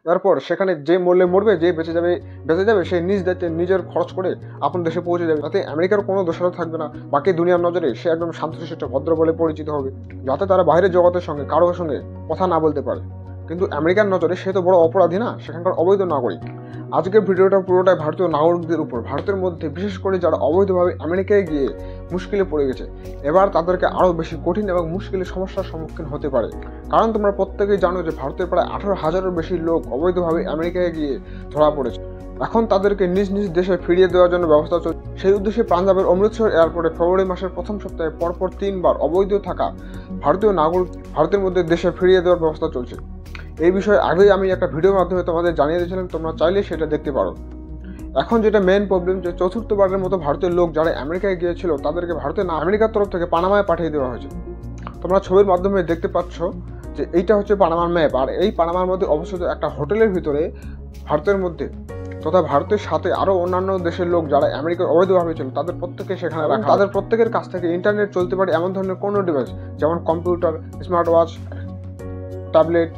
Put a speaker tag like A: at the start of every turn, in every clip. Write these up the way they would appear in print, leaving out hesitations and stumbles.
A: এরপর সেখানে যে মরলে মরবে, যে বেঁচে যাবে সে নিজ দায়িত্বে নিজের খরচ করে আপন দেশে পৌঁছে যাবে, যাতে আমেরিকার কোনো দোষারোপ থাকবে না। বাকি দুনিয়ার নজরে সে একদম শান্তশিষ্ট ভদ্র বলে পরিচিত হবে, যাতে তারা বাইরের জগতের সঙ্গে কারোর সঙ্গে কথা না বলতে পারে। কিন্তু আমেরিকার নজরে সে তো বড় অপরাধী না, সেখানকার অবৈধ নাগরিক। আজকের ভিডিওটা পুরোটাই ভারতীয় নাগরিকদের উপর, ভারতের মধ্যে বিশেষ করে যারা অবৈধভাবে আমেরিকায় গিয়ে মুশকিলে পড়ে গেছে। এবার তাদেরকে আরও বেশি কঠিন এবং মুশকিলের সমস্যার সম্মুখীন হতে পারে, কারণ তোমরা প্রত্যেকেই জানো যে ভারতের প্রায় 18,000-এর বেশি লোক অবৈধভাবে আমেরিকায় গিয়ে ধরা পড়েছে। এখন তাদেরকে নিজ নিজ দেশে ফিরিয়ে দেওয়ার জন্য ব্যবস্থা চলছে। সেই উদ্দেশ্যে পাঞ্জাবের অমৃতসর এয়ারপোর্টে ফেব্রুয়ারি মাসের প্রথম সপ্তাহে পরপর 3বার অবৈধ থাকা ভারতীয় নাগরিক ভারতের মধ্যে দেশে ফিরিয়ে দেওয়ার ব্যবস্থা চলছে। এই বিষয়ে আগেই আমি একটা ভিডিওর মাধ্যমে তোমাদের জানিয়ে দিয়েছিলাম, তোমরা চাইলে সেটা দেখতে পারো। এখন যেটা মেন প্রবলেম, যে চতুর্থবারের মতো ভারতের লোক যারা আমেরিকায় গিয়েছিল তাদেরকে ভারতের না আমেরিকার তরফ থেকে পানামায় পাঠিয়ে দেওয়া হয়েছে। তোমরা ছবির মাধ্যমে দেখতে পাচ্ছ যে এইটা হচ্ছে পানামার ম্যাপ, আর এই পানামার মধ্যে অবস্থিত একটা হোটেলের ভিতরে ভারতের মধ্যে তথা ভারতের সাথে আরও অন্যান্য দেশের লোক যারা আমেরিকার অবৈধভাবে ছিল তাদের প্রত্যেকে সেখানে রাখা। তাদের প্রত্যেকের কাছ থেকে ইন্টারনেট চলতে পারে এমন ধরনের কোনো ডিভাইস, যেমন কম্পিউটার, স্মার্ট ওয়াচ, ট্যাবলেট,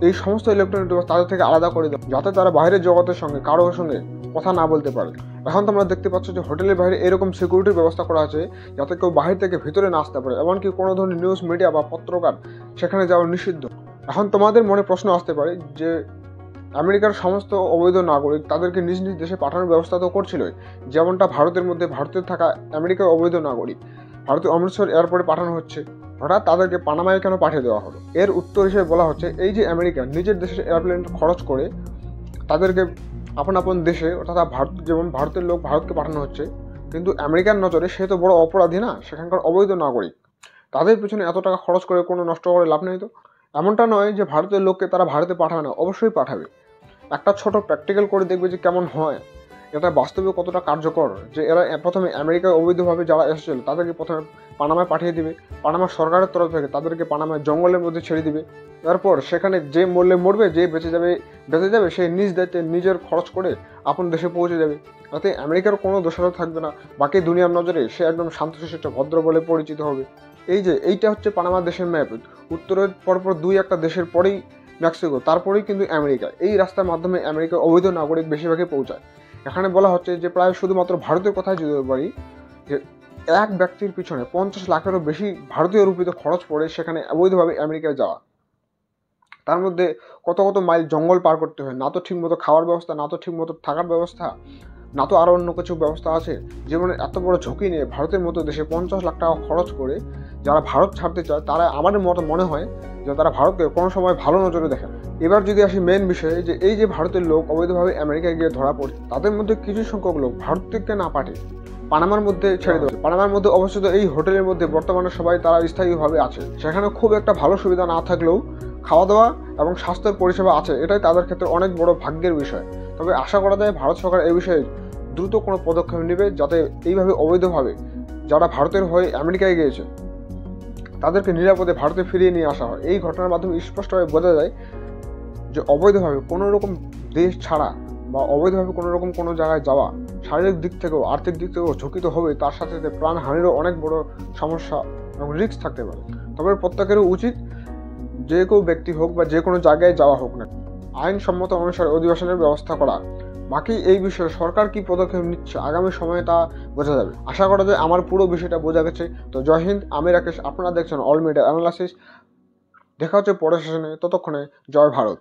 A: এই সমস্ত ইলেকট্রনিক ডিভাইস তাদের থেকে আলাদা করে দেয়, যাতে তারা বাইরের জগতের সঙ্গে কারোর সঙ্গে কথা না বলতে পারে। এখন তোমরা দেখতে পাচ্ছ যে হোটেলের বাইরে এরকম সিকিউরিটির ব্যবস্থা করা আছে, যাতে কেউ বাহির থেকে ভিতরে না আসতে পারে, এমনকি কোনো ধরনের নিউজ মিডিয়া বা পত্রকার সেখানে যাওয়া নিষিদ্ধ। এখন তোমাদের মনে প্রশ্ন আসতে পারে যে আমেরিকার সমস্ত অবৈধ নাগরিক তাদেরকে নিজ নিজ দেশে পাঠানোর ব্যবস্থা তো করছিলই, যেমনটা ভারতের মধ্যে ভারতের থাকা আমেরিকার অবৈধ নাগরিক ভারতের অমৃতসর এয়ারপোর্টে পাঠানো হচ্ছে, হঠাৎ তাদেরকে পানামায় কেন পাঠিয়ে দেওয়া হলো? এর উত্তর হিসেবে বলা হচ্ছে, এই যে আমেরিকা নিজের দেশের এয়ারপ্লেন খরচ করে তাদেরকে আপন আপন দেশে, অর্থাৎ ভারত, যেমন ভারতের লোক ভারতকে পাঠানো হচ্ছে, কিন্তু আমেরিকার নজরে সে তো বড় অপরাধী না, সেখানকার অবৈধ নাগরিক। তাদের পিছনে এত টাকা খরচ করে কোনো নষ্ট করে লাভ নেই তো। এমনটা নয় যে ভারতের লোককে তারা ভারতে পাঠাবে না, অবশ্যই পাঠাবে। একটা ছোট প্র্যাকটিক্যাল করে দেখবে যে কেমন হয়, এটা বাস্তবে কতটা কার্যকর। যে এরা প্রথমে আমেরিকায় অবৈধভাবে যারা এসেছিল তাদেরকে প্রথমে পানামায় পাঠিয়ে দিবে, পানামা সরকারের তরফ থেকে তাদেরকে পানামায় জঙ্গলের মধ্যে ছেড়ে দিবে। তারপর সেখানে যে মরলে মরবে, যে বেঁচে যাবে সে নিজ দায়িত্বে নিজের খরচ করে আপন দেশে পৌঁছে যাবে, যাতে আমেরিকার কোনো দোষারোপ থাকবে না। বাকি দুনিয়ার নজরে সে একদম শান্তশিষ্ট ভদ্র বলে পরিচিত হবে। এইটা হচ্ছে পানামা দেশের ম্যাপ। উত্তরের পরপর 2-1টা দেশের পরেই মেক্সিকো, তারপরেই কিন্তু আমেরিকা। এই রাস্তার মাধ্যমে আমেরিকার অবৈধ নাগরিক বেশিরভাগই পৌঁছায়। এখানে বলা হচ্ছে যে প্রায় শুধুমাত্র ভারতের কথাই যদি বলি, যে এক ব্যক্তির পিছনে 50 লাখেরও বেশি ভারতীয় রুপিতে খরচ পড়ে সেখানে অবৈধভাবে আমেরিকায় যাওয়া। তার মধ্যে কত কত মাইল জঙ্গল পার করতে হয়, না তো ঠিকমতো খাওয়ার ব্যবস্থা, না তো ঠিকমতো থাকার ব্যবস্থা, না তো আরও অন্য কিছু ব্যবস্থা আছে। জীবনের এত বড় ঝুঁকি নিয়ে ভারতের মতো দেশে 50 লাখ টাকা খরচ করে যারা ভারত ছাড়তে চায়, তারা আমাদের মতো মনে হয় যে তারা ভারতকে কোনো সময় ভালো নজরে দেখে না। এবার যদি আসি মেন বিষয়ে, যে এই যে ভারতের লোক অবৈধভাবে আমেরিকায় গিয়ে ধরা পড়ে, তাদের মধ্যে কিছু সংখ্যক লোক ভারত থেকে না পাঠিয়ে পানামার মধ্যে ছেড়ে দেওয়া। পানামার মধ্যে অবস্থিত এই হোটেলের মধ্যে বর্তমানে সবাই তারা স্থায়ীভাবে আছে। সেখানে খুব একটা ভালো সুবিধা না থাকলেও খাওয়া দাওয়া এবং স্বাস্থ্যের পরিষেবা আছে, এটাই তাদের ক্ষেত্রে অনেক বড় ভাগ্যের বিষয়। তবে আশা করা যায় ভারত সরকার এই বিষয়ে দ্রুত কোনো পদক্ষেপ নেবে, যাতে এইভাবে অবৈধভাবে যারা ভারতের হয়ে আমেরিকায় গিয়েছে তাদেরকে নিরাপদে ভারতে ফিরিয়ে নিয়ে আসা হয়। এই ঘটনার মাধ্যমে স্পষ্টভাবে বোঝা যায় যে অবৈধভাবে কোনো রকম দেশ ছাড়া বা অবৈধভাবে কোনো রকম কোনো জায়গায় যাওয়া শারীরিক দিক থেকেও আর্থিক দিক থেকেও ঝুঁকি তো হবে, তার সাথে সাথে প্রাণহানিরও অনেক বড় সমস্যা এবং রিস্ক থাকতে পারে। তবে প্রত্যেকেরও উচিত, যে কেউ ব্যক্তি হোক বা যে কোনো জায়গায় যাওয়া হোক না, আইনসম্মত অনুসারে অধিবাসনের ব্যবস্থা করা। বাকি এই বিষয়ে সরকার কি পদক্ষেপ নিচ্ছে আগামী সময়ে তা বোঝা যাবে। আশা করা যায় আমার পুরো বিষয়টা বোঝা গেছে। তো জয় হিন্দ, আমি রাকেশ, আপনারা দেখছেন অল মিডিয়া অ্যানালাইসিস। দেখা হচ্ছে পরের সেশনে, ততক্ষণে জয় ভারত।